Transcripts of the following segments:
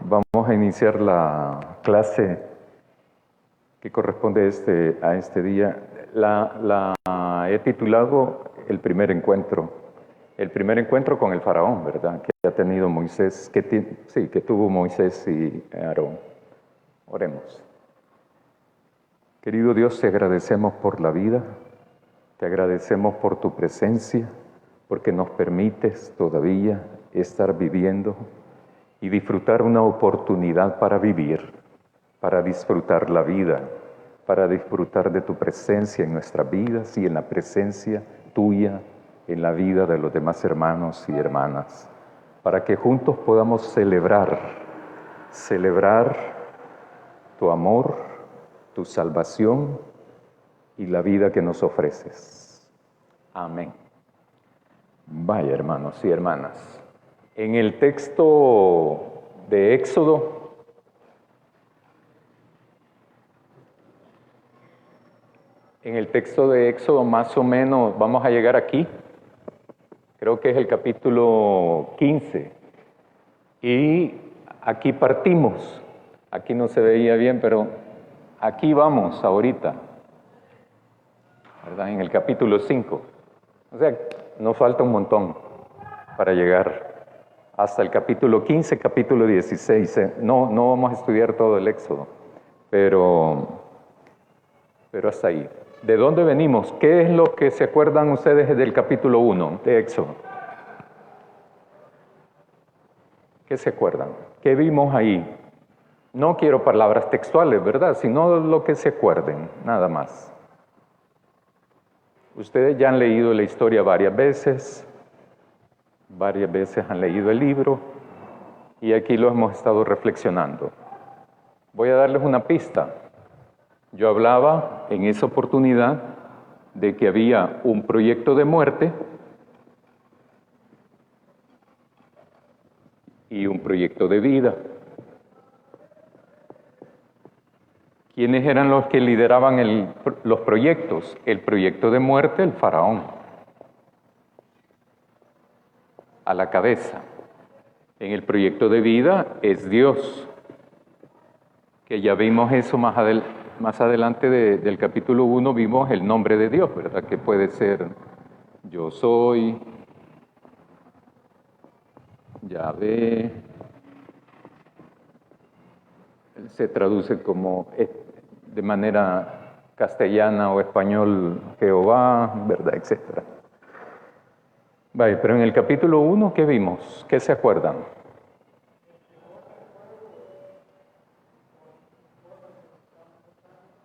Vamos a iniciar la clase que corresponde a este día. La he titulado El primer encuentro con el faraón, ¿verdad? Que ha tenido Moisés, que tuvo Moisés y Aarón. Oremos. Querido Dios, te agradecemos por la vida, te agradecemos por tu presencia, porque nos permites todavía estar viviendo y disfrutar una oportunidad para vivir, para disfrutar la vida, para disfrutar de tu presencia en nuestras vidas y en la presencia tuya en la vida de los demás hermanos y hermanas, para que juntos podamos celebrar tu amor, tu salvación y la vida que nos ofreces. Amén. Vaya, hermanos y hermanas. En el texto de Éxodo, más o menos vamos a llegar aquí, creo que es el capítulo 15, y aquí partimos, aquí no se veía bien, pero aquí vamos ahorita, ¿verdad? En el capítulo 5, o sea, nos falta un montón para llegar hasta el capítulo 15, capítulo 16. No vamos a estudiar todo el Éxodo, pero hasta ahí. ¿De dónde venimos? ¿Qué es lo que se acuerdan ustedes del capítulo 1 de Éxodo? ¿Qué se acuerdan? ¿Qué vimos ahí? No quiero palabras textuales, ¿verdad? Sino lo que se acuerden, nada más. Ustedes ya han leído la historia varias veces han leído el libro, y aquí lo hemos estado reflexionando. Voy a darles una pista. Yo hablaba en esa oportunidad de que había un proyecto de muerte y un proyecto de vida. ¿Quiénes eran los que lideraban los proyectos? El proyecto de muerte, el faraón, a la cabeza. En el proyecto de vida es Dios, que ya vimos eso más adelante del capítulo 1, vimos el nombre de Dios, ¿verdad? Que puede ser yo soy, Yahvé, se traduce como de manera castellana o español Jehová, ¿verdad? Etcétera. Vale, pero en el capítulo 1, ¿qué vimos? ¿Qué se acuerdan?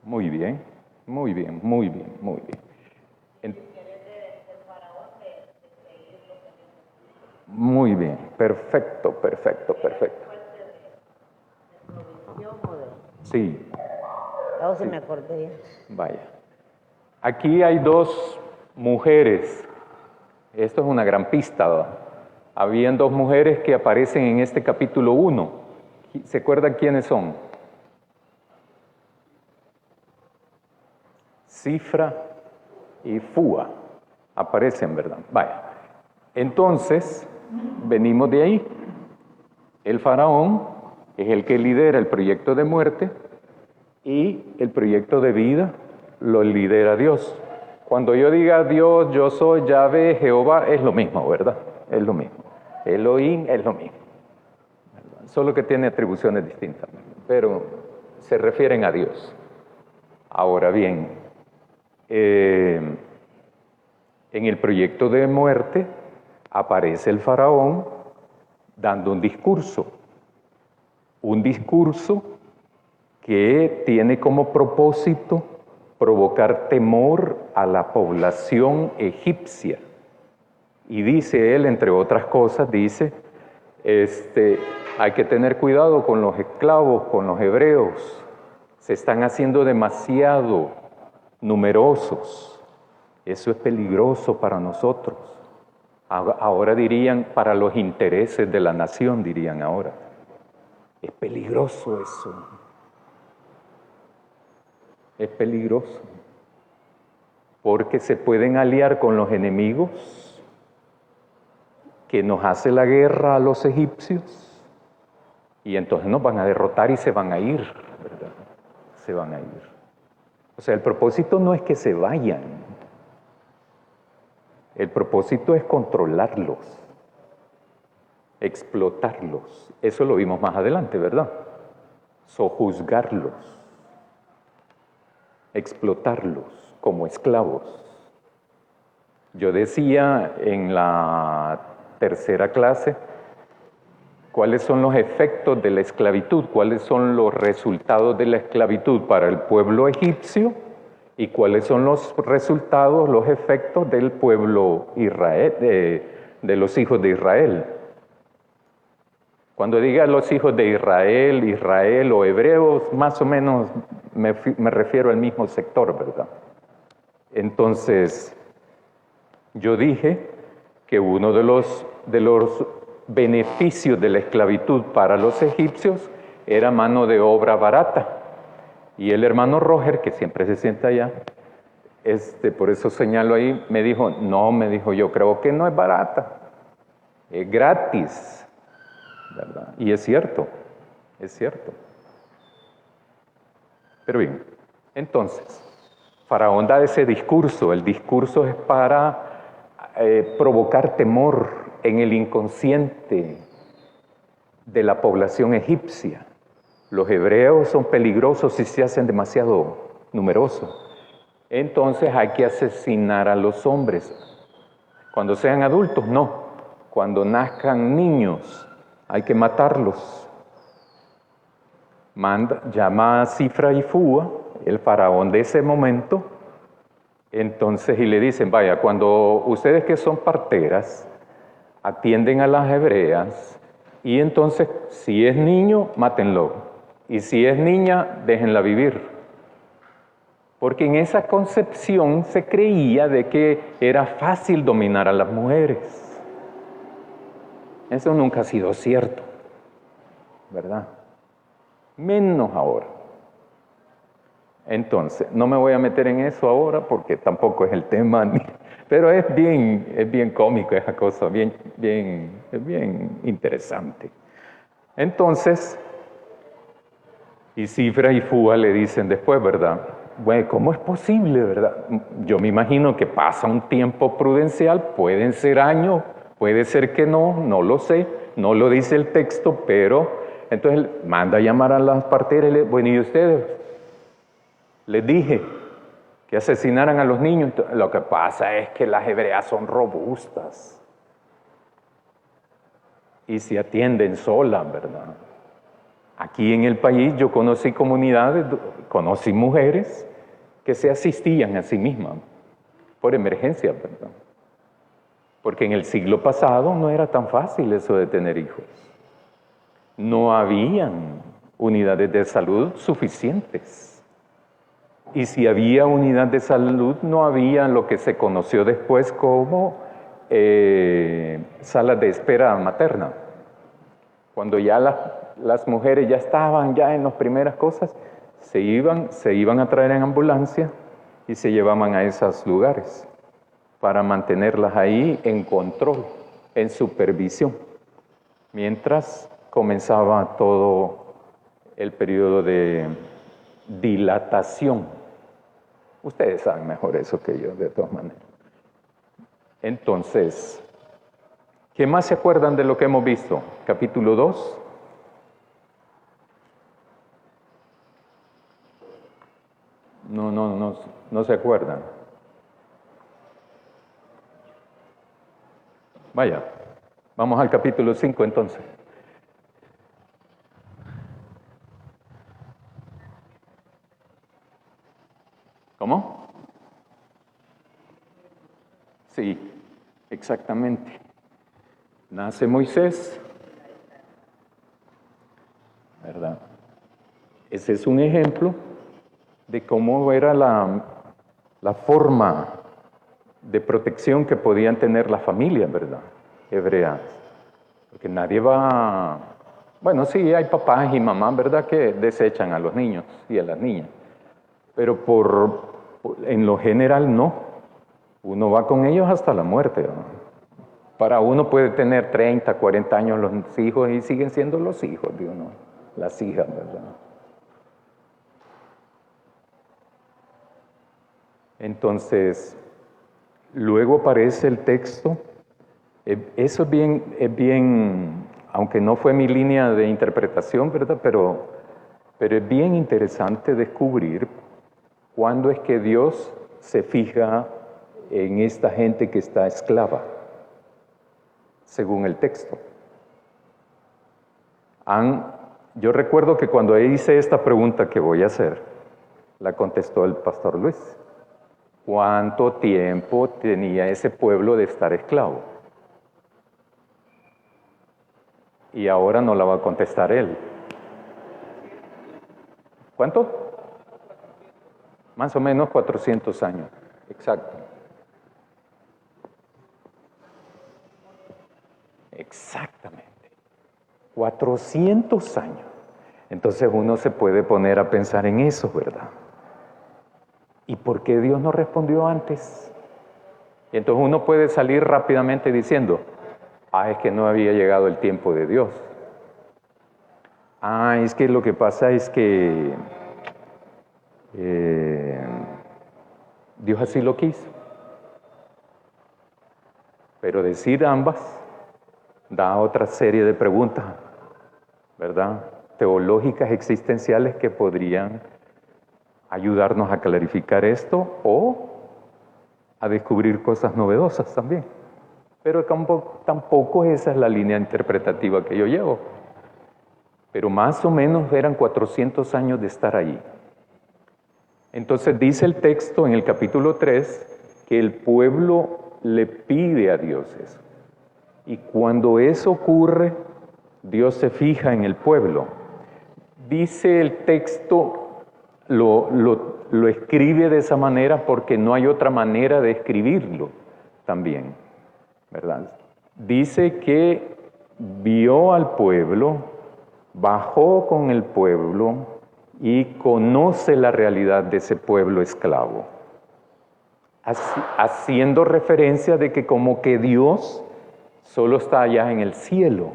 Muy bien. Muy bien, perfecto. Sí. Oh, se me acordé. Vaya. Aquí hay dos mujeres. Esto es una gran pista, ¿verdad? Habían dos mujeres que aparecen en este capítulo 1. ¿Se acuerdan quiénes son? Cifra y Fúa. Aparecen, ¿verdad? Vaya. Entonces, venimos de ahí. El faraón es el que lidera el proyecto de muerte y el proyecto de vida lo lidera Dios. Cuando yo diga Dios, yo soy, Yahvé, Jehová, es lo mismo, ¿verdad? Es lo mismo. Elohim es lo mismo. Solo que tiene atribuciones distintas, pero se refieren a Dios. Ahora bien, en el proyecto de muerte aparece el faraón dando un discurso que tiene como propósito provocar temor a la población egipcia. Y dice él, entre otras cosas, hay que tener cuidado con los esclavos, con los hebreos. Se están haciendo demasiado numerosos. Eso es peligroso para nosotros. Ahora dirían, para los intereses de la nación, dirían ahora. Es peligroso eso. Es peligroso. Porque se pueden aliar con los enemigos que nos hace la guerra a los egipcios Y entonces nos van a derrotar y se van a ir, ¿verdad? Se van a ir. O sea, el propósito no es que se vayan. El propósito es controlarlos, explotarlos. Eso lo vimos más adelante, ¿verdad? Sojuzgarlos, explotarlos como esclavos. Yo decía en la tercera clase cuáles son los efectos de la esclavitud, cuáles son los resultados de la esclavitud para el pueblo egipcio y cuáles son los resultados, los efectos del pueblo Israel, de los hijos de Israel. Cuando diga los hijos de Israel, Israel o hebreos, más o menos me refiero al mismo sector, ¿verdad? Entonces, yo dije que uno de los beneficios de la esclavitud para los egipcios era mano de obra barata. Y el hermano Roger, que siempre se sienta allá, por eso señalo ahí, me dijo, yo creo que no es barata, es gratis, ¿verdad? Y es cierto, es cierto. Pero bien, entonces, Faraón da ese discurso, el discurso es para provocar temor en el inconsciente de la población egipcia. Los hebreos son peligrosos si se hacen demasiado numerosos. Entonces hay que asesinar a los hombres. Cuando sean adultos, no. Cuando nazcan niños, hay que matarlos. Llama a Sifra y Fua, el faraón de ese momento, entonces, y le dicen, vaya, cuando ustedes que son parteras, atienden a las hebreas, y entonces, si es niño, mátenlo, y si es niña, déjenla vivir. Porque en esa concepción se creía de que era fácil dominar a las mujeres. Eso nunca ha sido cierto, ¿verdad? Menos ahora. Entonces, no me voy a meter en eso ahora porque tampoco es el tema, pero es bien cómico esa cosa, es bien interesante. Entonces, y Sifra y Fua le dicen después, ¿verdad? Bueno, ¿cómo es posible, verdad? Yo me imagino que pasa un tiempo prudencial, pueden ser años, puede ser que no lo sé, no lo dice el texto, pero entonces manda a llamar a las parteras y le dice, bueno, ¿y ustedes? Les dije que asesinaran a los niños. Lo que pasa es que las hebreas son robustas y se atienden solas, ¿verdad? Aquí en el país yo conocí comunidades, conocí mujeres que se asistían a sí mismas por emergencia, ¿verdad? Porque en el siglo pasado no era tan fácil eso de tener hijos. No habían unidades de salud suficientes. Y si había unidad de salud, no había lo que se conoció después como salas de espera materna. Cuando ya las mujeres ya estaban ya en las primeras cosas, se iban a traer en ambulancia y se llevaban a esos lugares para mantenerlas ahí en control, en supervisión, mientras comenzaba todo el periodo de dilatación. Ustedes saben mejor eso que yo, de todas maneras. Entonces, ¿qué más se acuerdan de lo que hemos visto? Capítulo 2. No se acuerdan. Vaya, vamos al capítulo 5 entonces. ¿Cómo? Sí, exactamente. Nace Moisés, ¿verdad? Ese es un ejemplo de cómo era la forma de protección que podían tener las familias, ¿verdad? Hebreas. Porque nadie va... Bueno, sí, hay papás y mamás, ¿verdad?, que desechan a los niños y a las niñas. Pero en lo general no. Uno va con ellos hasta la muerte, ¿no? Para uno puede tener 30, 40 años los hijos y siguen siendo los hijos de uno, las hijas, ¿verdad? Entonces, luego aparece el texto. Eso es bien, aunque no fue mi línea de interpretación, ¿verdad? Pero es bien interesante descubrir cuándo es que Dios se fija en esta gente que está esclava, según el texto. Yo recuerdo que cuando hice esta pregunta que voy a hacer, la contestó el pastor Luis. ¿Cuánto tiempo tenía ese pueblo de estar esclavo? Y ahora no la va a contestar él. ¿Cuánto? Más o menos 400 años. Exacto. Exactamente. 400 años. Entonces uno se puede poner a pensar en eso, ¿verdad? ¿Y por qué Dios no respondió antes? Y entonces uno puede salir rápidamente diciendo, es que no había llegado el tiempo de Dios. Es que lo que pasa es que Dios así lo quiso. Pero decir ambas da otra serie de preguntas, ¿verdad? Teológicas, existenciales que podrían ayudarnos a clarificar esto o a descubrir cosas novedosas también. Pero tampoco esa es la línea interpretativa que yo llevo. Pero más o menos eran 400 años de estar allí. Entonces dice el texto en el capítulo 3 que el pueblo le pide a Dios eso. Y cuando eso ocurre, Dios se fija en el pueblo. Dice el texto, lo escribe de esa manera porque no hay otra manera de escribirlo también, ¿verdad? Dice que vio al pueblo, bajó con el pueblo y conoce la realidad de ese pueblo esclavo, haciendo referencia de que como que Dios solo está allá en el cielo.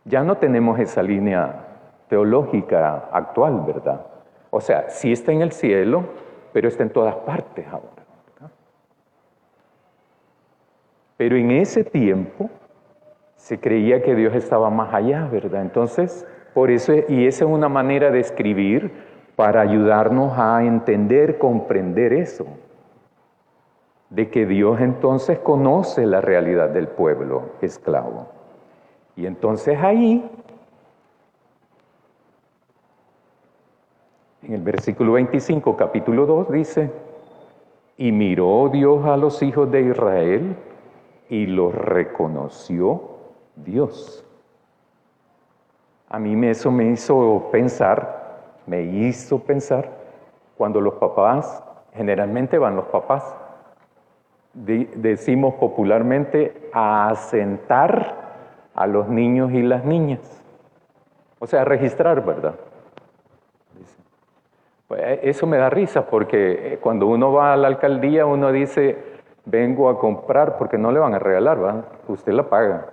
Ya no tenemos esa línea teológica actual, ¿verdad? O sea, sí está en el cielo, pero está en todas partes ahora, ¿verdad? Pero en ese tiempo se creía que Dios estaba más allá, ¿verdad? Entonces, por eso, y esa es una manera de escribir para ayudarnos a entender, comprender eso, de que Dios entonces conoce la realidad del pueblo esclavo. Y entonces ahí, en el versículo 25, capítulo 2, dice, y miró Dios a los hijos de Israel y los reconoció Dios. A mí eso me hizo pensar cuando los papás, generalmente van los papás, decimos popularmente a asentar a los niños y las niñas. O sea, registrar, ¿verdad? Pues eso me da risa porque cuando uno va a la alcaldía uno dice, vengo a comprar, porque no le van a regalar, ¿verdad? Usted la paga.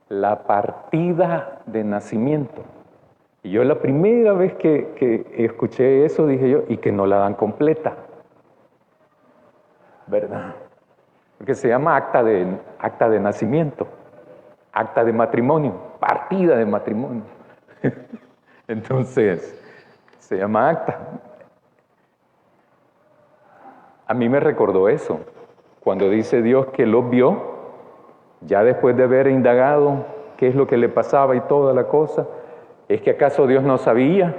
La partida de nacimiento. Y yo la primera vez que escuché eso dije yo, y que no la dan completa, ¿verdad? Porque se llama acta de nacimiento, acta de matrimonio, partida de matrimonio. Entonces, se llama acta. A mí me recordó eso, cuando dice Dios que los vio, ya después de haber indagado qué es lo que le pasaba y toda la cosa, ¿es que acaso Dios no sabía?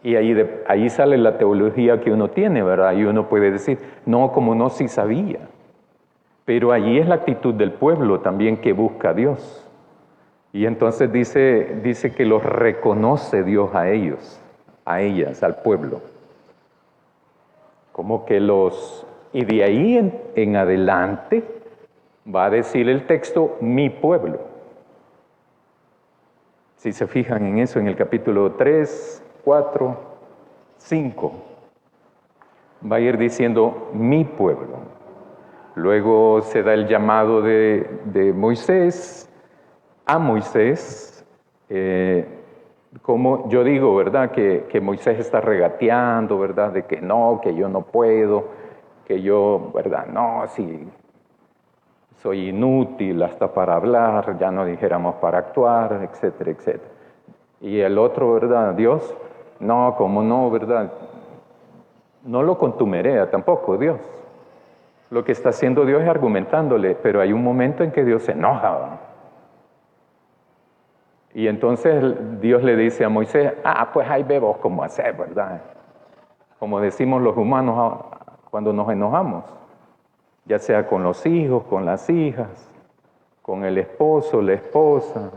Y ahí sale la teología que uno tiene, ¿verdad? Y uno puede decir, no, como no, sí sabía. Pero allí es la actitud del pueblo también que busca a Dios. Y entonces dice que los reconoce Dios a ellos, a ellas, al pueblo. Como que y de ahí en adelante va a decir el texto, mi pueblo. Si se fijan en eso, en el capítulo 3, 4, 5, va a ir diciendo mi pueblo. Luego se da el llamado de Moisés a Moisés, como yo digo, ¿verdad? Que Moisés está regateando, ¿verdad? De que yo no puedo, que yo, ¿verdad? No, sí, soy inútil hasta para hablar, ya no dijéramos para actuar, etcétera, etcétera. Y el otro, ¿verdad? Dios, no, ¿cómo no, verdad? No lo contumerea tampoco Dios. Lo que está haciendo Dios es argumentándole, pero hay un momento en que Dios se enoja, ¿verdad? Y entonces Dios le dice a Moisés, pues ahí ve vos cómo hacer, ¿verdad? Como decimos los humanos cuando nos enojamos, ya sea con los hijos, con las hijas, con el esposo, la esposa,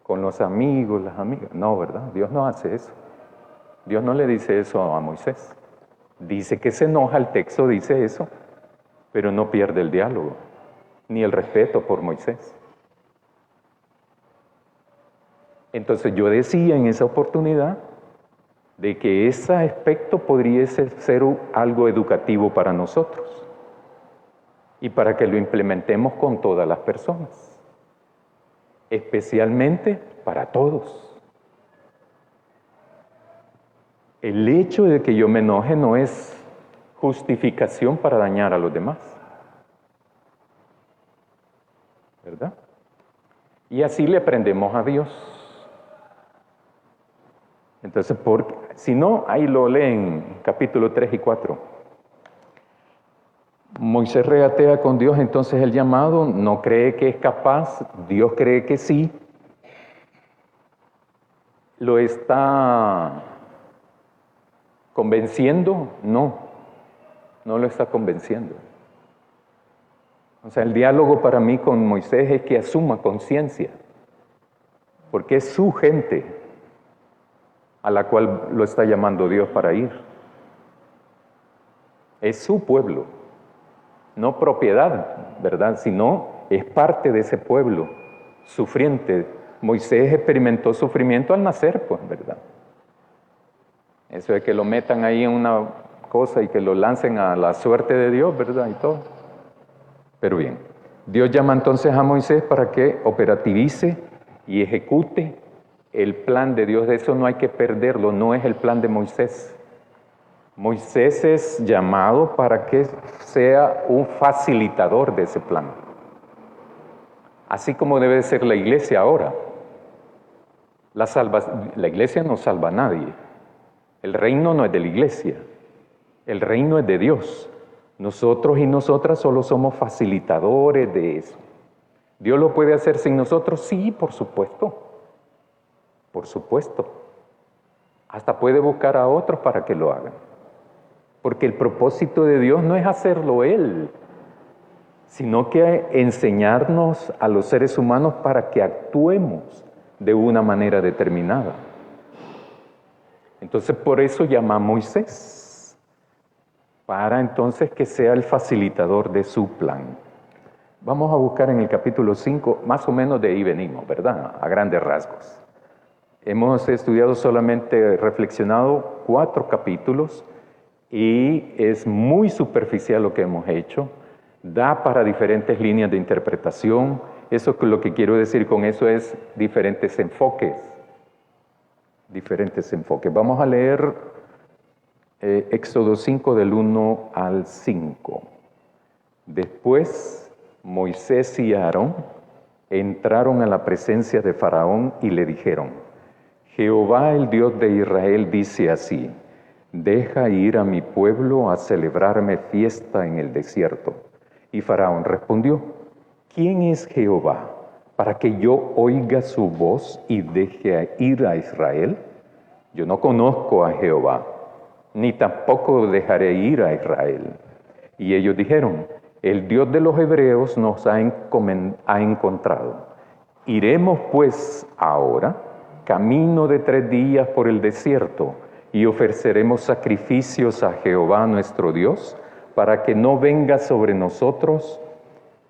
con los amigos, las amigas. No, ¿verdad? Dios no hace eso. Dios no le dice eso a Moisés. Dice que se enoja, el texto dice eso, pero no pierde el diálogo, ni el respeto por Moisés. Entonces yo decía en esa oportunidad de que ese aspecto podría ser algo educativo para nosotros y para que lo implementemos con todas las personas, especialmente para todos. El hecho de que yo me enoje no es justificación para dañar a los demás, ¿verdad? Y así le aprendemos a Dios. Entonces, si no, ahí lo leen, capítulo 3 y 4. Moisés regatea con Dios, entonces el llamado, no cree que es capaz, Dios cree que sí. ¿Lo está convenciendo? No lo está convenciendo. O sea, el diálogo para mí con Moisés es que asuma conciencia, porque es su gente a la cual lo está llamando Dios para ir. Es su pueblo, no propiedad, ¿verdad? Sino es parte de ese pueblo sufriente. Moisés experimentó sufrimiento al nacer, pues, ¿verdad? Eso de que lo metan ahí en una cosa y que lo lancen a la suerte de Dios, ¿verdad? Y todo. Pero bien, Dios llama entonces a Moisés para que operativice y ejecute el plan de Dios. De eso no hay que perderlo, no es el plan de Moisés. Moisés es llamado para que sea un facilitador de ese plan. Así como debe ser la iglesia ahora. La iglesia no salva a nadie. El reino no es de la iglesia. El reino es de Dios. Nosotros y nosotras solo somos facilitadores de eso. ¿Dios lo puede hacer sin nosotros? Sí, por supuesto. Por supuesto. Hasta puede buscar a otros para que lo hagan. Porque el propósito de Dios no es hacerlo Él, sino que enseñarnos a los seres humanos para que actuemos de una manera determinada. Entonces por eso llama a Moisés, para entonces que sea el facilitador de su plan. Vamos a buscar en el capítulo 5, más o menos de ahí venimos, ¿verdad? A grandes rasgos. Hemos estudiado solamente, reflexionado 4 capítulos y es muy superficial lo que hemos hecho. Da para diferentes líneas de interpretación. Eso es lo que quiero decir con eso es diferentes enfoques. Diferentes enfoques. Vamos a leer Éxodo 5 del 1 al 5. Después Moisés y Aarón entraron a la presencia de Faraón y le dijeron: Jehová, el Dios de Israel, dice así: deja ir a mi pueblo a celebrarme fiesta en el desierto. Y Faraón respondió: ¿quién es Jehová para que yo oiga su voz y deje ir a Israel? Yo no conozco a Jehová, ni tampoco dejaré ir a Israel. Y ellos dijeron: el Dios de los hebreos nos ha encontrado. Iremos pues ahora camino de 3 días por el desierto y ofreceremos sacrificios a Jehová nuestro Dios para que no venga sobre nosotros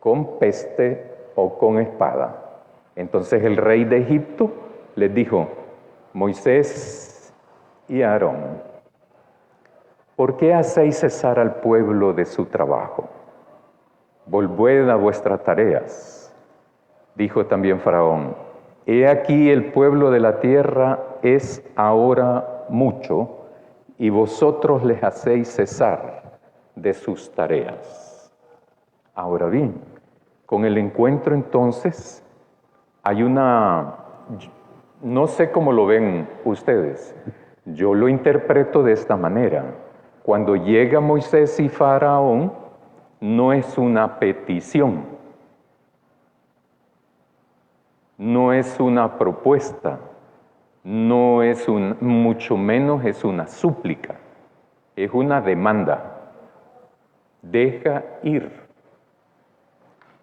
con peste o con espada. Entonces el rey de Egipto les dijo: Moisés y Aarón, ¿por qué hacéis cesar al pueblo de su trabajo? volved a vuestras tareas. Dijo también Faraón, he aquí el pueblo de la tierra es ahora mucho, y vosotros les hacéis cesar de sus tareas. Ahora bien, con el encuentro entonces, hay no sé cómo lo ven ustedes, yo lo interpreto de esta manera. Cuando llega Moisés y Faraón, no es una petición, no es una propuesta, no es mucho menos es una súplica, es una demanda. Deja ir.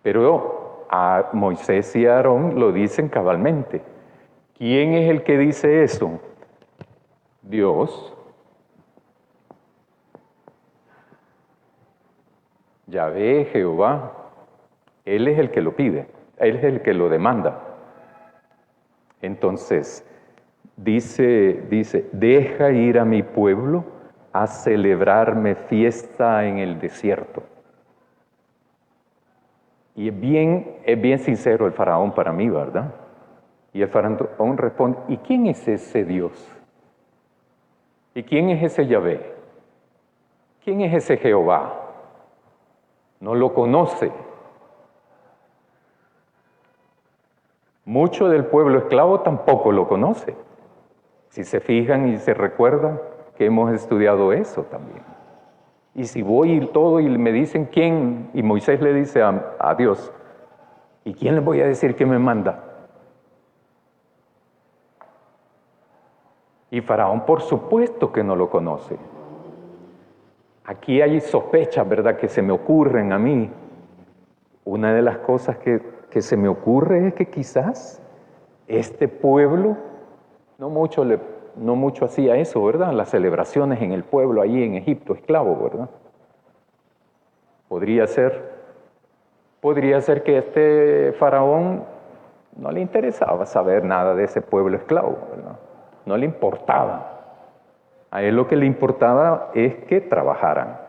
Pero a Moisés y a Aarón lo dicen cabalmente. ¿Quién es el que dice eso? Dios. Yahvé, Jehová. Él es el que lo pide, Él es el que lo demanda. Entonces, dice, deja ir a mi pueblo a celebrarme fiesta en el desierto. Y es bien sincero el faraón para mí, ¿verdad? Y el faraón responde, ¿y quién es ese Dios? ¿Y quién es ese Yahvé? ¿Quién es ese Jehová? No lo conoce. Mucho del pueblo esclavo tampoco lo conoce. Si se fijan y se recuerdan que hemos estudiado eso también. Y si voy y todo y me dicen quién, y Moisés le dice a Dios, ¿y quién le voy a decir que me manda? Y Faraón por supuesto que no lo conoce. Aquí hay sospechas, ¿verdad?, que se me ocurren a mí. Una de las cosas que se me ocurre es que quizás este pueblo no mucho hacía eso, ¿verdad? Las celebraciones en el pueblo allí en Egipto, esclavo, ¿verdad? Podría ser que este faraón no le interesaba saber nada de ese pueblo esclavo, ¿verdad? No le importaba. A él lo que le importaba es que trabajaran.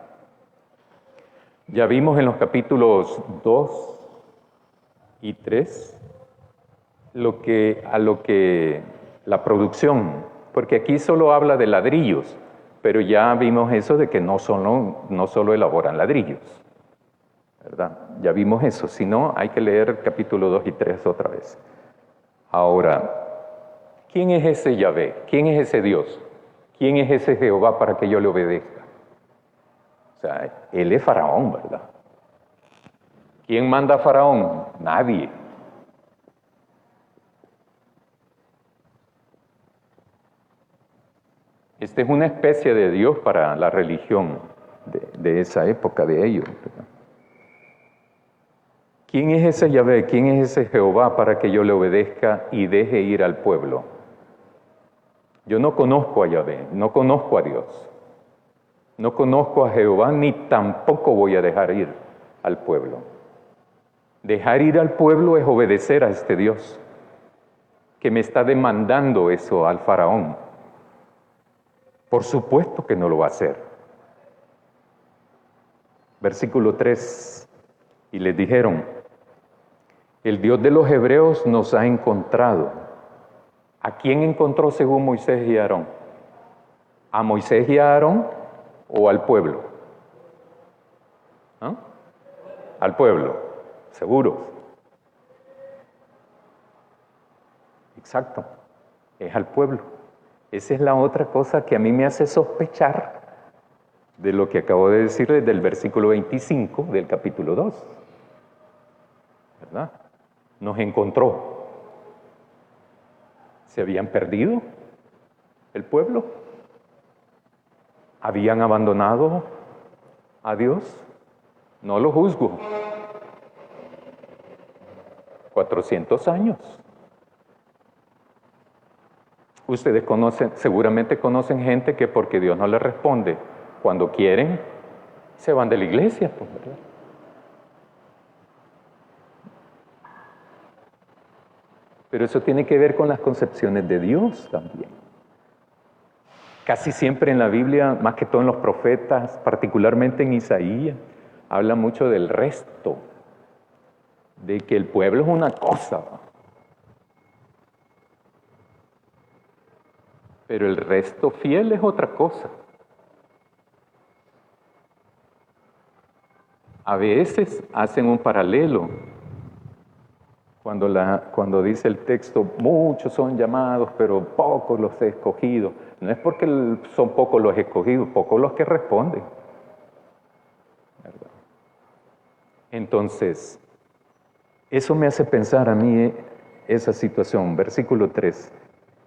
Ya vimos en los capítulos 2 y 3 la producción, porque aquí solo habla de ladrillos, pero ya vimos eso de que no solo elaboran ladrillos, ¿verdad? Ya vimos eso, si no hay que leer capítulo 2 y 3 otra vez. Ahora, ¿quién es ese Yahvé? ¿Quién es ese Dios? ¿Quién es ese Jehová para que yo le obedezca? O sea, él es Faraón, ¿verdad? ¿Quién manda a Faraón? Nadie. Este es una especie de Dios para la religión de esa época de ellos, ¿verdad? ¿Quién es ese Yahvé? ¿Quién es ese Jehová para que yo le obedezca y deje ir al pueblo? Yo no conozco a Yahvé, no conozco a Dios, no conozco a Jehová, ni tampoco voy a dejar ir al pueblo. Dejar ir al pueblo es obedecer a este Dios, que me está demandando eso al faraón. Por supuesto que no lo va a hacer. Versículo 3, y les dijeron, el Dios de los hebreos nos ha encontrado. ¿A quién encontró según Moisés y Aarón? ¿A Moisés y a Aarón o al pueblo? ¿Ah? Al pueblo, seguros. Exacto, es al pueblo. Esa es la otra cosa que a mí me hace sospechar de lo que acabo de decirles del versículo 25 del capítulo 2. ¿Verdad? Nos encontró. ¿Se habían perdido el pueblo? ¿Habían abandonado a Dios? No lo juzgo. 400 años. Ustedes seguramente conocen gente que porque Dios no les responde cuando quieren, se van de la iglesia, pues, ¿verdad? Pero eso tiene que ver con las concepciones de Dios también. Casi siempre en la Biblia, más que todo en los profetas, particularmente en Isaías, habla mucho del resto, de que el pueblo es una cosa, pero el resto fiel es otra cosa. A veces hacen un paralelo. Cuando dice el texto, muchos son llamados, pero pocos los he escogido. No es porque son pocos los escogidos, pocos los que responden. ¿Verdad? Entonces, eso me hace pensar a mí esa situación. Versículo 3.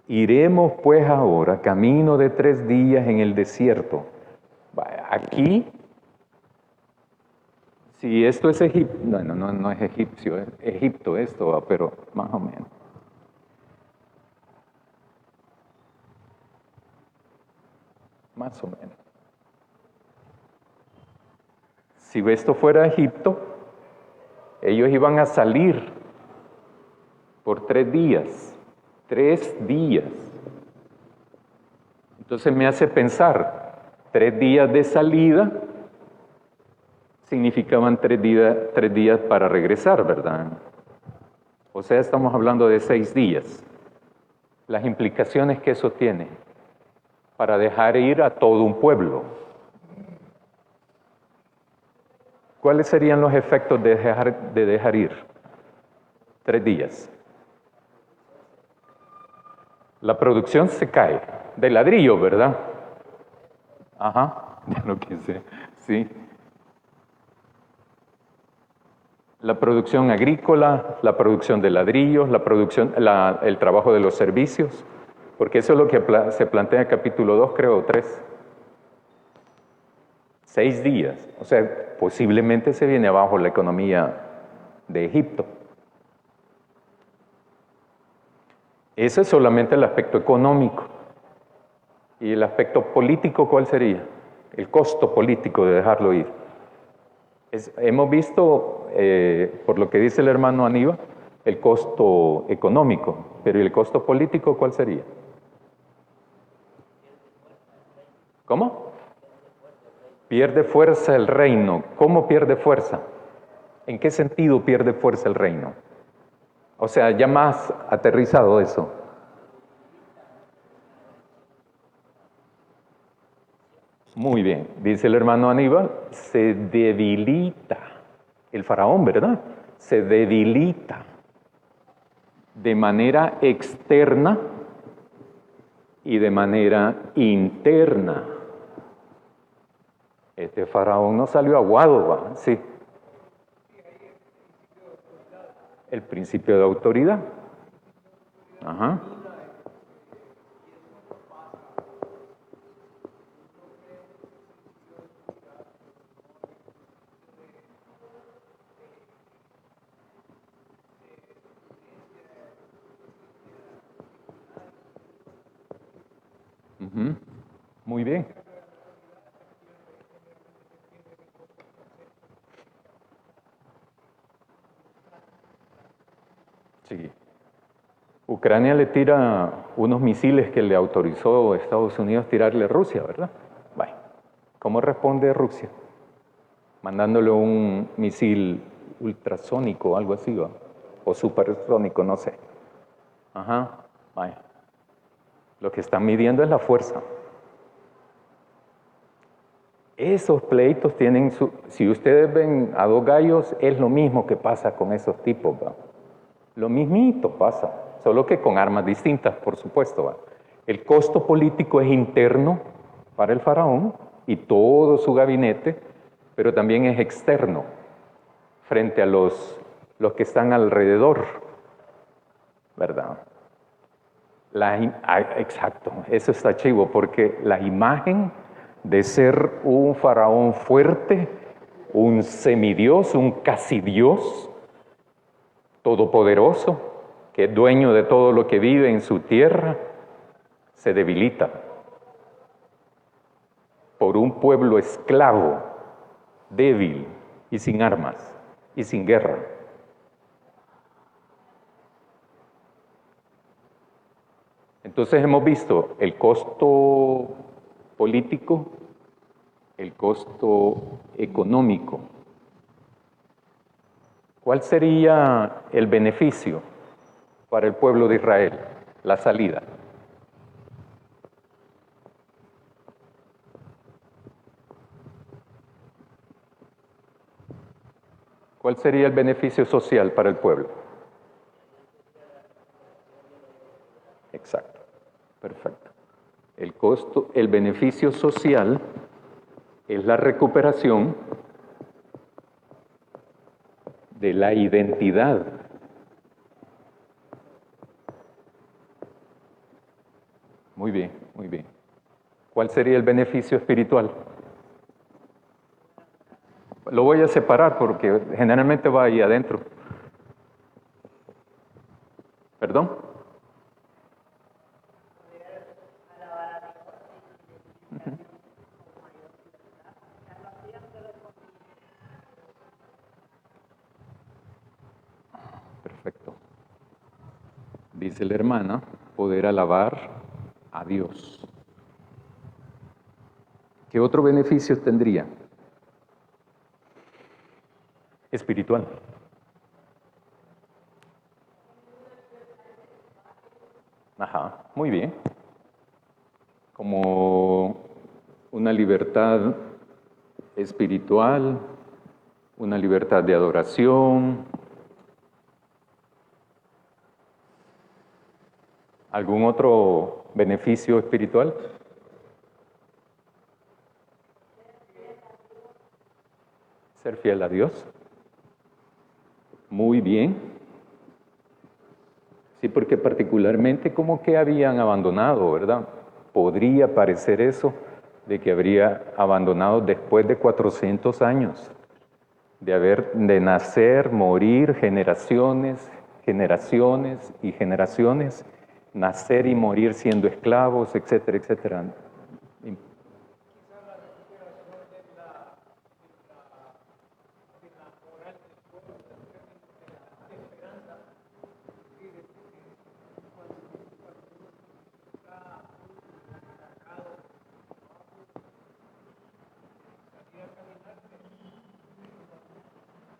Iremos pues ahora camino de 3 días en el desierto. Aquí, si esto es Egipto, no es egipcio, es Egipto esto, pero más o menos. Más o menos. Si esto fuera Egipto, ellos iban a salir por 3 días. 3 días. Entonces me hace pensar, 3 días de salida significaban 3 días para regresar, ¿verdad? O sea, estamos hablando de 6 días. Las implicaciones que eso tiene para dejar ir a todo un pueblo. ¿Cuáles serían los efectos de dejar ir? 3 días. La producción se cae, de ladrillo, ¿verdad? Ajá, ya lo quise, sí. La producción agrícola, la producción de ladrillos, el trabajo de los servicios, porque eso es lo que se plantea en capítulo 2, creo, 3. 6 días, o sea, posiblemente se viene abajo la economía de Egipto. Ese es solamente el aspecto económico. ¿Y el aspecto político cuál sería? El costo político de dejarlo ir. Hemos visto, por lo que dice el hermano Aníbal, el costo económico, pero ¿y el costo político cuál sería? ¿Cómo? Pierde fuerza el reino. ¿Cómo pierde fuerza? ¿En qué sentido pierde fuerza el reino? O sea, ya más aterrizado eso. Muy bien, dice el hermano Aníbal, se debilita. El faraón, ¿verdad? Se debilita de manera externa y de manera interna. Este faraón no salió aguado, ¿va? Sí. El principio de autoridad. Ajá. Muy bien. Sí. Ucrania le tira unos misiles que le autorizó Estados Unidos tirarle a Rusia, ¿verdad? Bueno, ¿cómo responde Rusia? Mandándole un misil ultrasónico o algo así, ¿va? O supersónico, no sé. Ajá, vaya. Lo que están midiendo es la fuerza. Esos pleitos tienen si ustedes ven a 2 gallos, es lo mismo que pasa con esos tipos, ¿va? Lo mismito pasa, solo que con armas distintas, por supuesto, ¿va? El costo político es interno para el faraón y todo su gabinete, pero también es externo frente a los que están alrededor, ¿verdad? Exacto, eso está chivo, porque la imagen de ser un faraón fuerte, un semidios, un casi dios, todopoderoso, que es dueño de todo lo que vive en su tierra, se debilita por un pueblo esclavo, débil y sin armas y sin guerra. Entonces hemos visto el costo político, el costo económico ¿Cuál sería el beneficio para el pueblo de Israel? La salida. ¿Cuál sería el beneficio social para el pueblo? Exacto, perfecto. El costo, el beneficio social es la recuperación de la identidad. Muy bien, muy bien. ¿Cuál sería el beneficio espiritual? Lo voy a separar porque generalmente va ahí adentro. ¿Perdón? Perfecto. Dice la hermana, poder alabar a Dios. ¿Qué otro beneficio tendría? Espiritual. Ajá, muy bien. Como una libertad espiritual, una libertad de adoración. ¿Algún otro beneficio espiritual? Ser fiel a Dios. Muy bien. Sí, porque particularmente como que habían abandonado, ¿verdad? Podría parecer eso, de que habría abandonado después de 400 años, de nacer, morir, generaciones, generaciones y generaciones, nacer y morir siendo esclavos, etcétera, etcétera.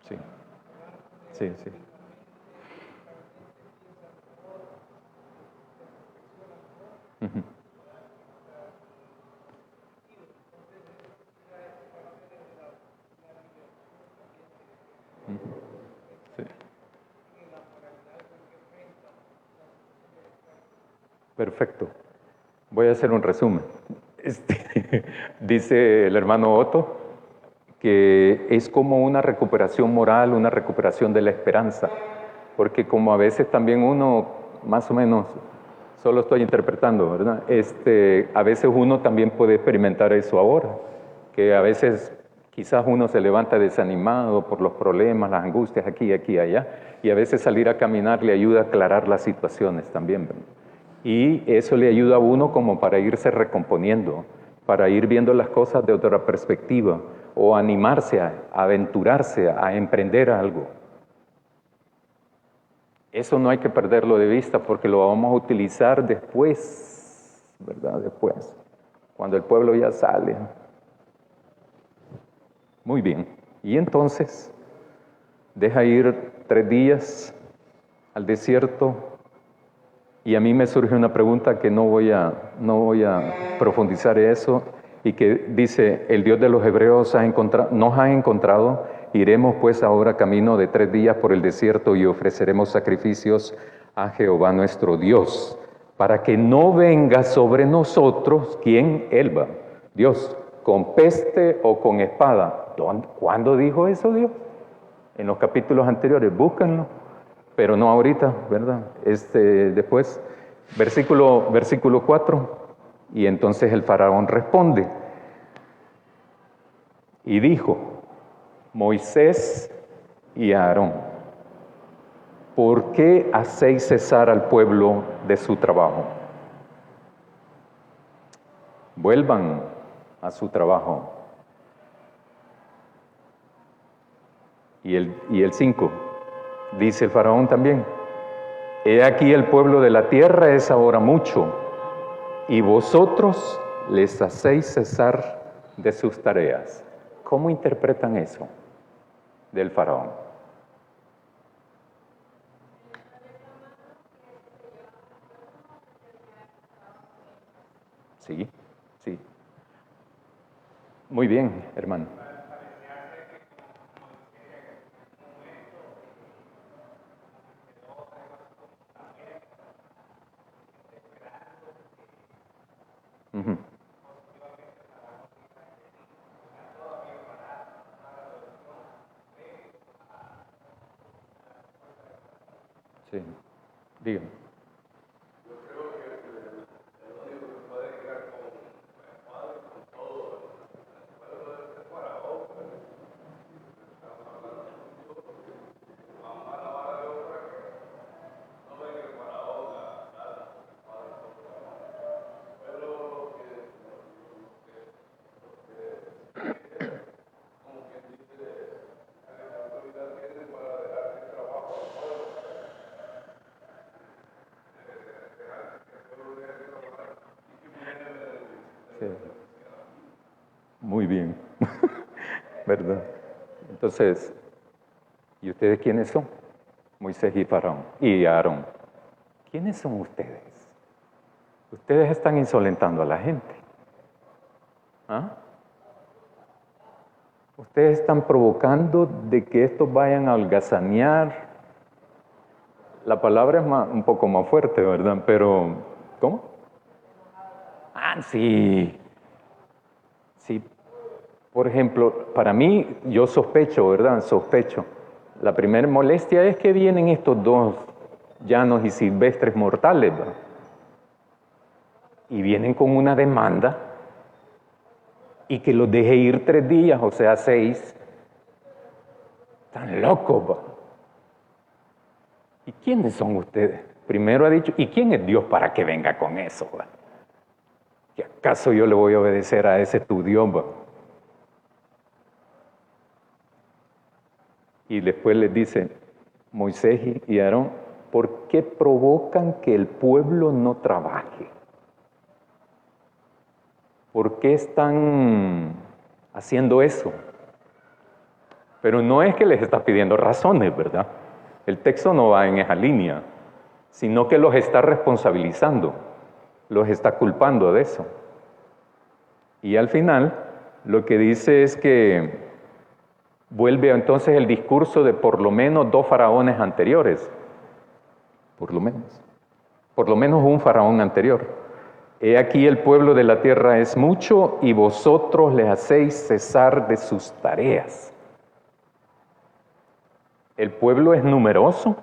Sí, sí, sí. Ujú. Sí. Perfecto. Voy a hacer un resumen. Dice el hermano Otto que es como una recuperación moral, una recuperación de la esperanza, porque como a veces también uno, más o menos, solo estoy interpretando, ¿verdad? A veces uno también puede experimentar eso ahora, que a veces quizás uno se levanta desanimado por los problemas, las angustias aquí, aquí, allá, y a veces salir a caminar le ayuda a aclarar las situaciones también, ¿verdad? Y eso le ayuda a uno como para irse recomponiendo, para ir viendo las cosas de otra perspectiva o animarse a aventurarse, a emprender algo. Eso no hay que perderlo de vista porque lo vamos a utilizar después, ¿verdad? Después, cuando el pueblo ya sale. Muy bien. Y entonces, deja ir 3 días al desierto. Y a mí me surge una pregunta que no voy a profundizar en eso, y que dice, el Dios de los hebreos nos ha encontrado, iremos pues ahora camino de 3 días por el desierto y ofreceremos sacrificios a Jehová nuestro Dios, para que no venga sobre nosotros, ¿quién? Él va, Dios, con peste o con espada. ¿Cuándo dijo eso Dios? En los capítulos anteriores, búscanlo. Pero no ahorita, ¿verdad? Después, versículo 4, y entonces el faraón responde, y dijo, Moisés y Aarón, ¿por qué hacéis cesar al pueblo de su trabajo? Vuelvan a su trabajo. Y el 5, dice el faraón también, he aquí el pueblo de la tierra es ahora mucho, y vosotros les hacéis cesar de sus tareas. ¿Cómo interpretan eso del faraón? Sí, sí. Muy bien, hermano. Ujú. Sí, dígame. Sí. Muy bien, ¿verdad? Entonces, ¿y ustedes quiénes son? Moisés y Faraón y Aarón. ¿Quiénes son ustedes? Ustedes están insolentando a la gente. ¿Ah? Ustedes están provocando de que estos vayan a holgazanear. La palabra es un poco más fuerte, ¿verdad? Pero, ¿cómo? Ah, sí. Sí. Por ejemplo, para mí, yo sospecho, ¿verdad? Sospecho. La primera molestia es que vienen estos dos llanos y silvestres mortales, ¿verdad? Y vienen con una demanda y que los deje ir 3 días, o sea, 6. Están locos, ¿va? ¿Y quiénes son ustedes? Primero ha dicho, ¿y quién es Dios para que venga con eso, va? ¿Que acaso yo le voy a obedecer a ese tu Dios, va? Y después les dice, Moisés y Aarón, ¿por qué provocan que el pueblo no trabaje? ¿Por qué están haciendo eso? Pero no es que les está pidiendo razones, ¿verdad? El texto no va en esa línea, sino que los está responsabilizando, los está culpando de eso. Y al final, lo que dice es que vuelve entonces el discurso de por lo menos 2 faraones anteriores, por lo menos un faraón anterior. He aquí el pueblo de la tierra es mucho y vosotros les hacéis cesar de sus tareas. El pueblo es numeroso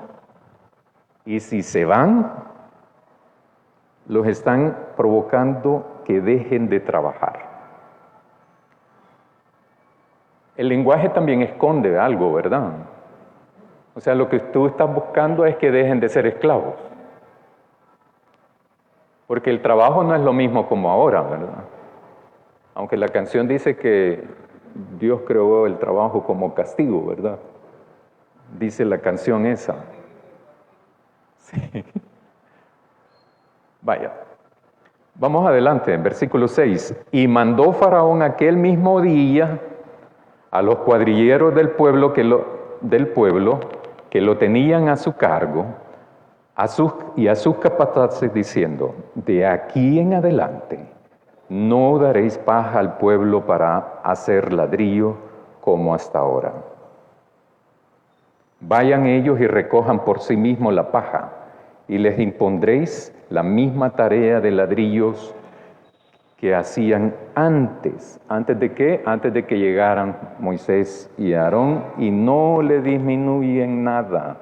y si se van, los están provocando que dejen de trabajar. El lenguaje también esconde algo, ¿verdad? O sea, lo que tú estás buscando es que dejen de ser esclavos. Porque el trabajo no es lo mismo como ahora, ¿verdad? Aunque la canción dice que Dios creó el trabajo como castigo, ¿verdad? Dice la canción esa. Sí. Vaya. Vamos adelante, en versículo 6. Y mandó Faraón aquel mismo día a los cuadrilleros del pueblo que lo tenían a su cargo a sus capataces diciendo, de aquí en adelante no daréis paja al pueblo para hacer ladrillo como hasta ahora. Vayan ellos y recojan por sí mismos la paja y les impondréis la misma tarea de ladrillos que hacían antes. ¿Antes de qué? Antes de que llegaran Moisés y Aarón, y no le disminuyen nada,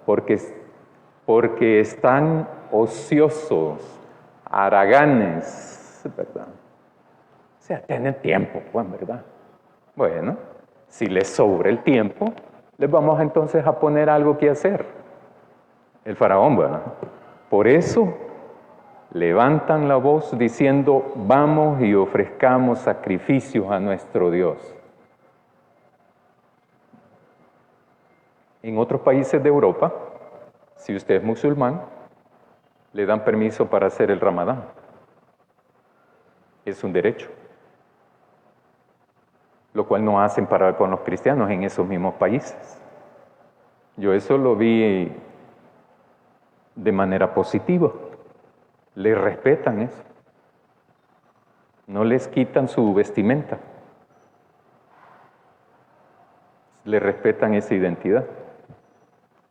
porque están ociosos, haraganes, ¿verdad? O sea, tienen tiempo, pues, ¿verdad? Bueno, si les sobra el tiempo, les vamos entonces a poner algo que hacer. El faraón, ¿verdad? Por eso levantan la voz diciendo, vamos y ofrezcamos sacrificios a nuestro Dios. En otros países de Europa, si usted es musulmán, le dan permiso para hacer el Ramadán. Es un derecho. Lo cual no hacen con los cristianos en esos mismos países. Yo eso lo vi de manera positiva. Le respetan eso. No les quitan su vestimenta. Le respetan esa identidad.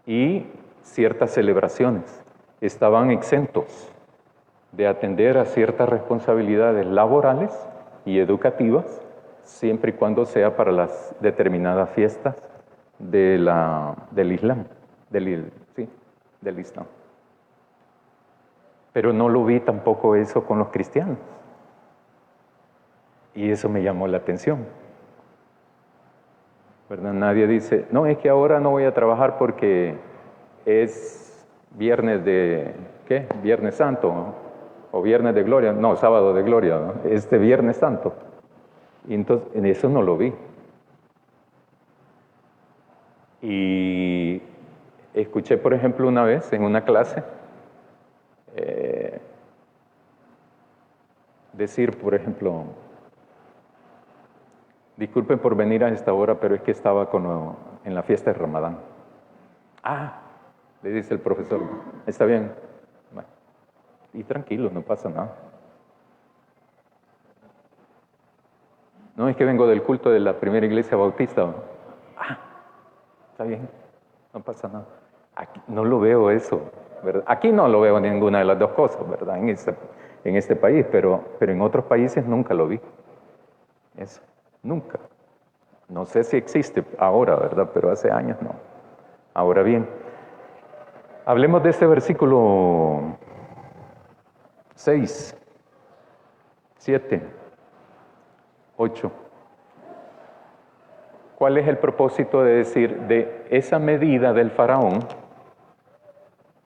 Y ciertas celebraciones estaban exentos de atender a ciertas responsabilidades laborales y educativas, siempre y cuando sea para las determinadas fiestas del Islam, del Islam. Pero no lo vi tampoco eso con los cristianos. Y eso me llamó la atención. ¿Verdad? Nadie dice, no, es que ahora no voy a trabajar porque es viernes de, ¿qué? Viernes Santo, ¿no? O viernes de gloria, no, sábado de gloria, ¿no? Este viernes santo. Y entonces, en eso no lo vi. Y escuché, por ejemplo, una vez en una clase, decir, por ejemplo, disculpen por venir a esta hora, pero es que estaba en la fiesta de Ramadán. Ah, le dice el profesor, está bien. Bueno, y tranquilo, no pasa nada. No, es que vengo del culto de la primera iglesia bautista. Ah, está bien, no pasa nada. Aquí no lo veo eso, ¿verdad? Aquí no lo veo ninguna de las dos cosas, ¿verdad? En este país, pero en otros países nunca lo vi. Eso, nunca. No sé si existe ahora, ¿verdad? Pero hace años no. Ahora bien, hablemos de este versículo 6, 7, 8. ¿Cuál es el propósito de decir de esa medida del faraón?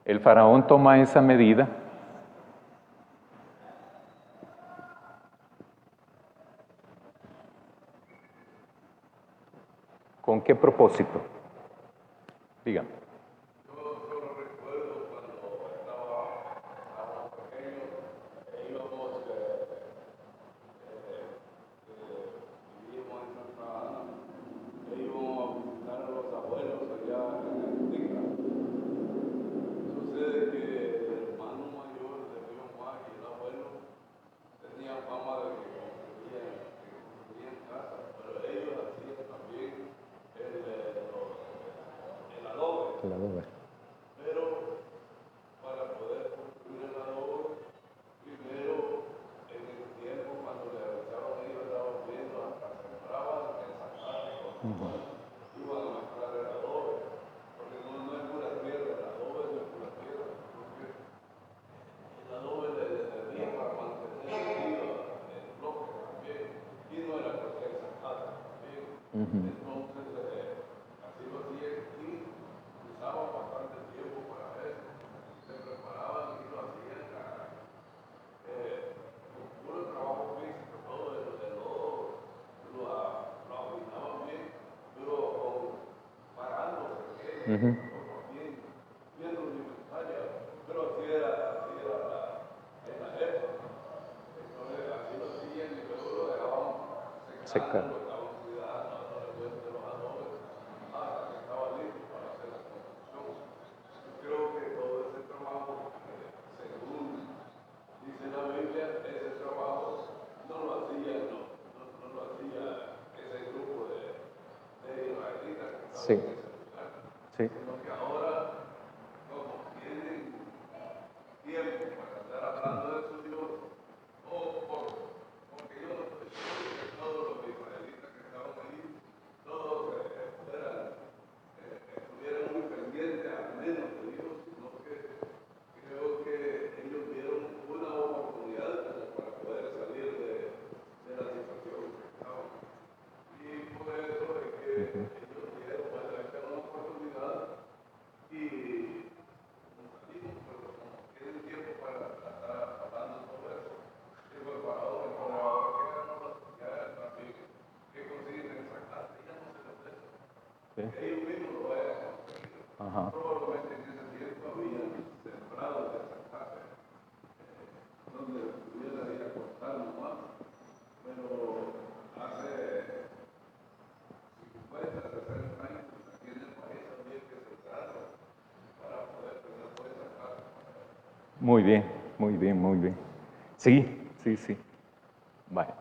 El faraón toma esa medida ¿con qué propósito? Dígame. La nube. Secar. Sí. Sí. Sí. Ajá. Muy bien, muy bien, muy bien. Sí, sí, sí. Vaya.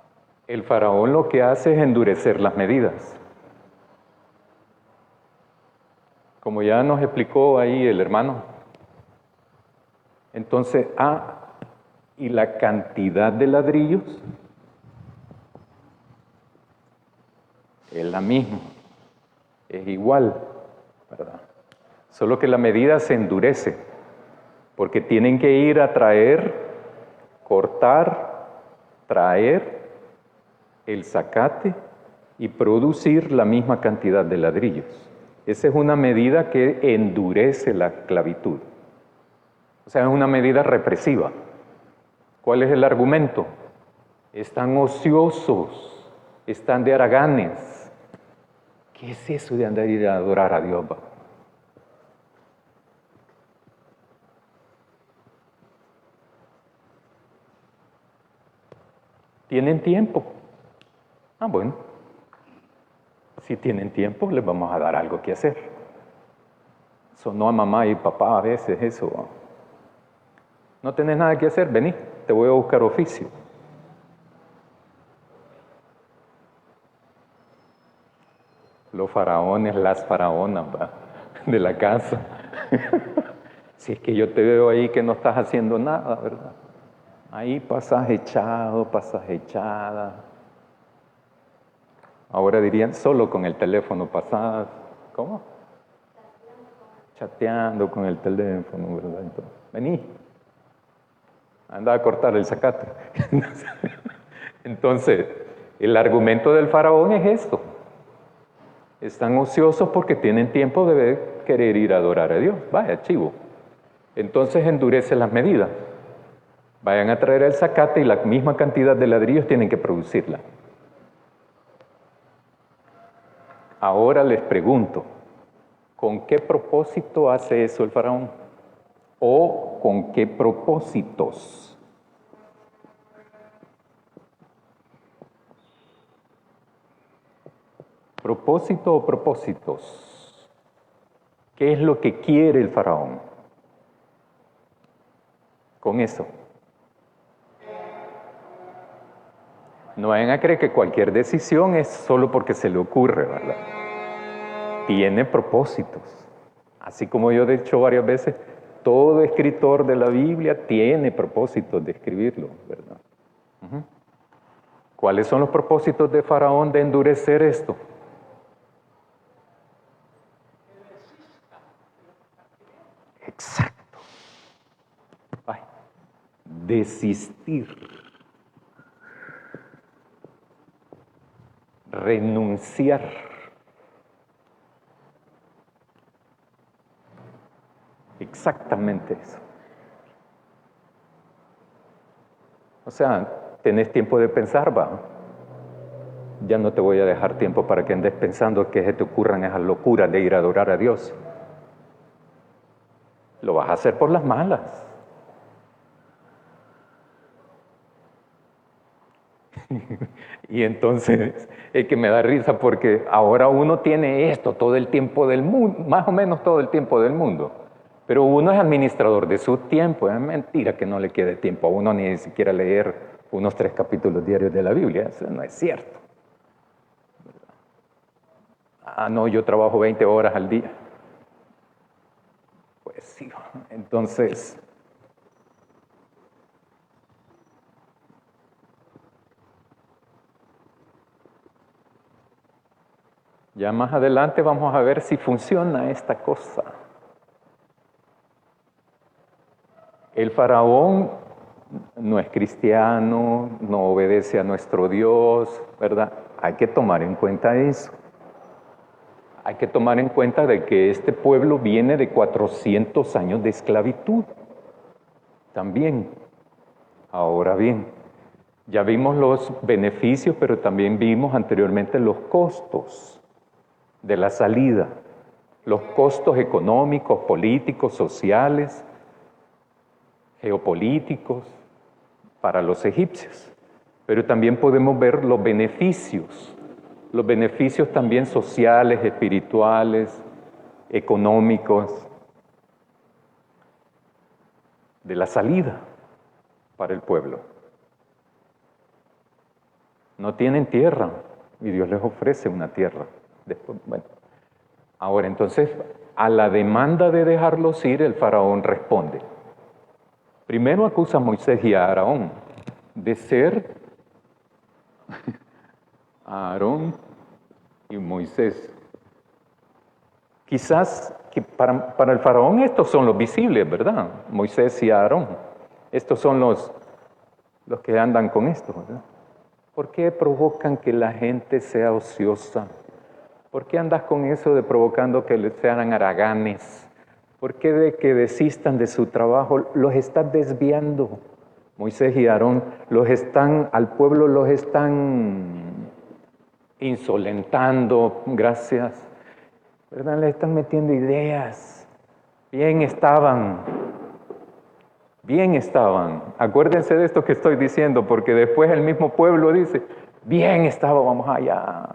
El faraón lo que hace es endurecer las medidas. Como ya nos explicó ahí el hermano. Entonces, y la cantidad de ladrillos es la misma, es igual, ¿verdad? Solo que la medida se endurece, porque tienen que ir a traer, cortar, traer el zacate y producir la misma cantidad de ladrillos. Esa es una medida que endurece la esclavitud. O sea, es una medida represiva. ¿Cuál es el argumento? Están ociosos, están de haraganes. ¿Qué es eso de andar ir a adorar a Dios? ¿Tienen tiempo? Bueno. Si tienen tiempo, les vamos a dar algo que hacer. Sonó a mamá y papá a veces eso. No tenés nada que hacer, vení, te voy a buscar oficio. Los faraones, las faraonas de la casa. Si es que yo te veo ahí que no estás haciendo nada, ¿verdad? Ahí pasas echado, pasas echada. Ahora dirían solo con el teléfono pasas. ¿Cómo? Chateando con el teléfono, ¿verdad? Entonces, vení. Anda a cortar el zacate. Entonces, el argumento del faraón es esto. Están ociosos porque tienen tiempo de querer ir a adorar a Dios. Vaya, chivo. Entonces endurece las medidas. Vayan a traer el zacate y la misma cantidad de ladrillos tienen que producirla. Ahora les pregunto, ¿con qué propósito hace eso el faraón? ¿O con qué propósitos? ¿Propósito o propósitos? ¿Qué es lo que quiere el faraón con eso? No vayan a creer que cualquier decisión es solo porque se le ocurre, ¿verdad? Tiene propósitos. Así como yo he dicho varias veces, todo escritor de la Biblia tiene propósitos de escribirlo, ¿verdad? ¿Cuáles son los propósitos de Faraón de endurecer esto? Exacto. Ay, desistir. Renunciar. Exactamente eso. O sea, tenés tiempo de pensar, ya no te voy a dejar tiempo para que andes pensando que se te ocurran esas locuras de ir a adorar a Dios. Lo vas a hacer por las malas. Y entonces es que me da risa porque ahora uno tiene esto todo el tiempo del mundo, más o menos todo el tiempo del mundo. Pero uno es administrador de su tiempo. Es mentira que no le quede tiempo a uno ni siquiera leer unos 3 capítulos diarios de la Biblia. Eso no es cierto. No, yo trabajo 20 horas al día. Pues sí, entonces... Ya más adelante vamos a ver si funciona esta cosa. El faraón no es cristiano, no obedece a nuestro Dios, ¿verdad? Hay que tomar en cuenta eso. Hay que tomar en cuenta de que este pueblo viene de 400 años de esclavitud. También. Ahora bien, ya vimos los beneficios, pero también vimos anteriormente los costos de la salida, los costos económicos, políticos, sociales, geopolíticos para los egipcios. Pero también podemos ver los beneficios también sociales, espirituales, económicos, de la salida para el pueblo. No tienen tierra y Dios les ofrece una tierra. Después, bueno. Ahora, entonces, a la demanda de dejarlos ir, el faraón responde. Primero acusa a Moisés y a Aarón de ser Aarón y Moisés. Quizás que para el faraón estos son los visibles, ¿verdad? Moisés y Aarón. Estos son los que andan con esto, ¿verdad? ¿Por qué provocan que la gente sea ociosa? ¿Por qué andas con eso de provocando que les sean haraganes? ¿Por qué de que desistan de su trabajo? Los estás desviando. Moisés y Aarón al pueblo los están insolentando, gracias. ¿Verdad? Le están metiendo ideas. Bien estaban. Acuérdense de esto que estoy diciendo, porque después el mismo pueblo dice, bien estaba, vamos allá.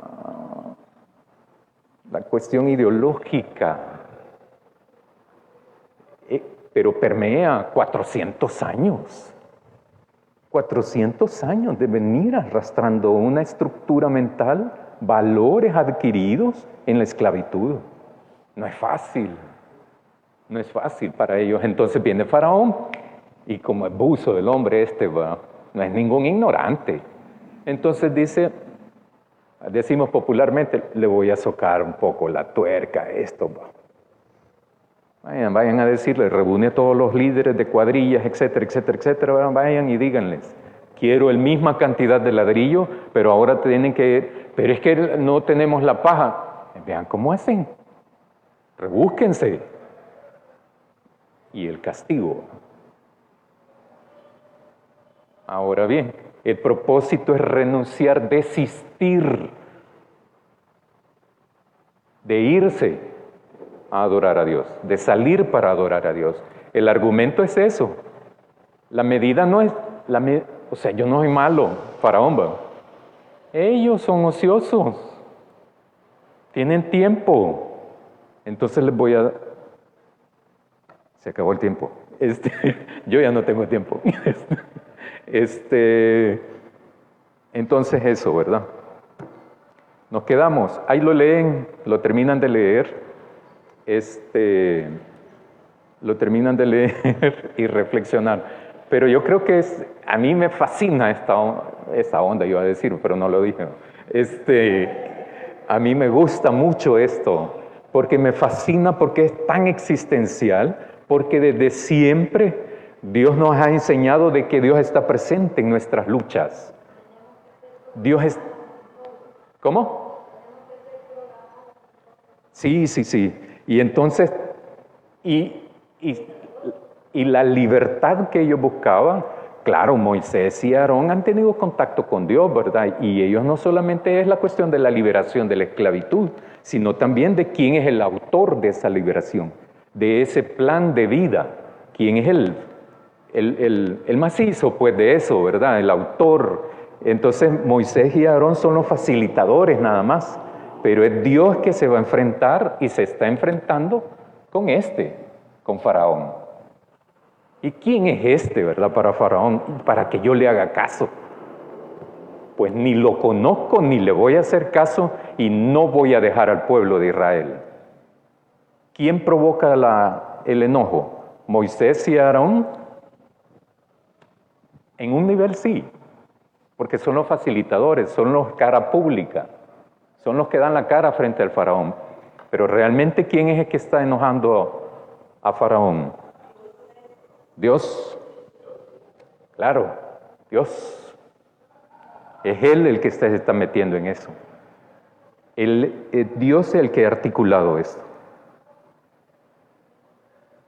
La cuestión ideológica, pero permea 400 años. 400 años de venir arrastrando una estructura mental, valores adquiridos en la esclavitud. No es fácil para ellos. Entonces viene Faraón, y como es buzo del hombre no es ningún ignorante. Entonces decimos popularmente, le voy a socar un poco la tuerca a esto. Vayan a decirle, reúne a todos los líderes de cuadrillas, etcétera, etcétera, etcétera. Vayan y díganles, quiero la misma cantidad de ladrillo, pero ahora pero es que no tenemos la paja. Vean cómo hacen. Rebúsquense. Y el castigo. Ahora bien, el propósito es renunciar, desistir de irse a adorar a Dios, de salir para adorar a Dios. El argumento es eso. La medida no es, yo no soy malo, Faraón. Ellos son ociosos, tienen tiempo. Entonces les voy a... Se acabó el tiempo. Yo ya no tengo tiempo. Entonces eso, ¿verdad? Nos quedamos, ahí lo leen, lo terminan de leer, y reflexionar. Pero yo creo que a mí me fascina esta onda, iba a decir, pero no lo dije. A mí me gusta mucho esto, porque me fascina, porque es tan existencial, porque desde siempre Dios nos ha enseñado de que Dios está presente en nuestras luchas. ¿Cómo? Sí. Y entonces, y la libertad que ellos buscaban, claro, Moisés y Aarón han tenido contacto con Dios, ¿verdad? Y ellos no solamente es la cuestión de la liberación de la esclavitud, sino también de quién es el autor de esa liberación, de ese plan de vida, quién es el macizo, pues, de eso, ¿verdad? El autor. Entonces, Moisés y Aarón son los facilitadores nada más, pero es Dios que se va a enfrentar y se está enfrentando con Faraón. ¿Y quién es verdad, para Faraón, para que yo le haga caso? Pues ni lo conozco, ni le voy a hacer caso, y no voy a dejar al pueblo de Israel. ¿Quién provoca el enojo? ¿Moisés y Aarón? En un nivel sí, porque son los facilitadores, son los cara pública, son los que dan la cara frente al faraón. Pero realmente, ¿quién es el que está enojando a Faraón? Dios. Claro, Dios. Es Él el que se está metiendo en eso. Dios es el que ha articulado esto.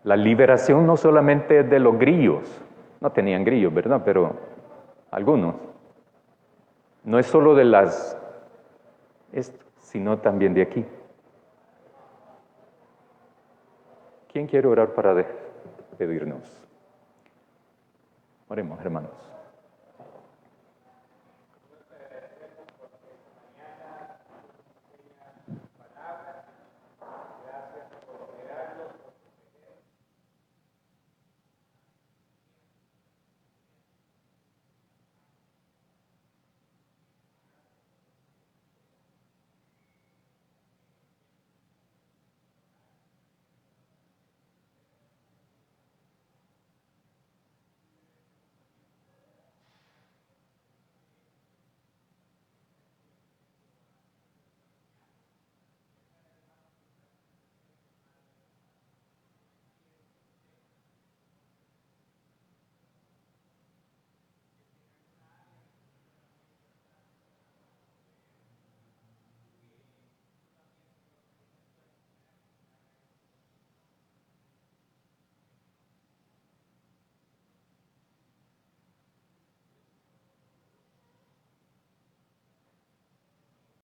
La liberación no solamente es de los grillos, no tenían grillos, ¿verdad? Pero algunos. No es solo de sino también de aquí. ¿Quién quiere orar para despedirnos? Oremos, hermanos.